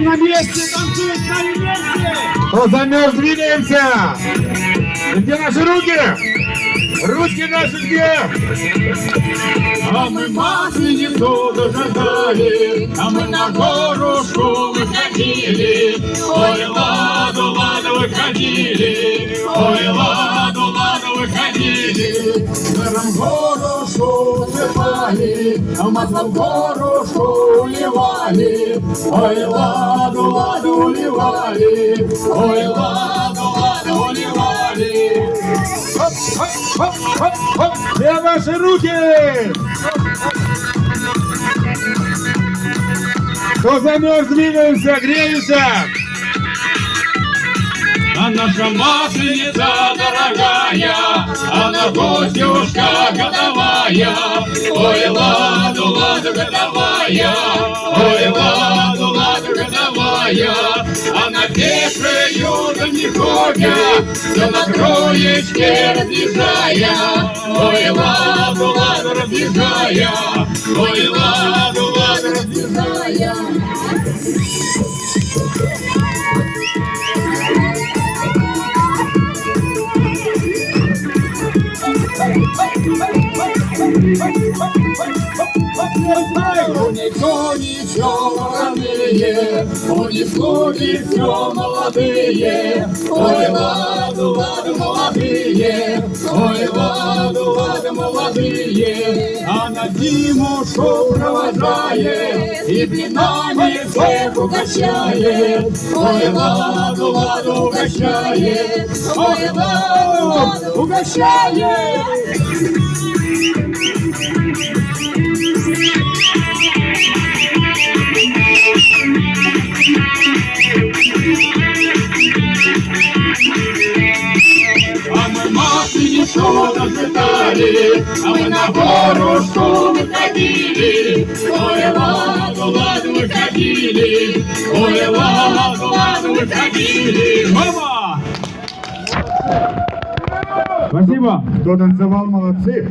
на месте, танцуют, стали вместе! Кто замерз, двигаемся! Где наши руки? Ручки наши где? А мы Масленицу дожидали, а мы на горушку выходили. Ой, ладу, ладу, выходили, ой, ладу, ладу, выходили. Нам горушку сыпали, а маслом горушку уливали. Ой, ладу, ладу, уливали, ой, ладу, ладу, уливали. Хоп, хоп, хоп, хоп, хоп! Где ваши руки? Кто замерз, двигаемся, греемся! А наша Масленица дорогая, она гостюшка годовая. Ой, ладу, ладу, годовая, ой, ладу, ладу, годовая. Она пешею да не ходит, все на троечке разъезжая. Ой, ладу, ладу, разъезжая, ой, ладу, ладу, разъезжая. Кони все вороные, кони все молодые. Ой, ладу, ладу, молодые, ой, ладу, ладу, молодые. А на зиму шоу провожает и блинами всех угощает. Ой, ладу, ладу, угощает, ой, ладу, ладу, угощает. А мы Масленицу дожидали, а мы на горушку выходили. Ой, ладу, ладу, выходили, ой, ладу, ладу, выходили. Мама! Спасибо! Кто танцевал, молодцы.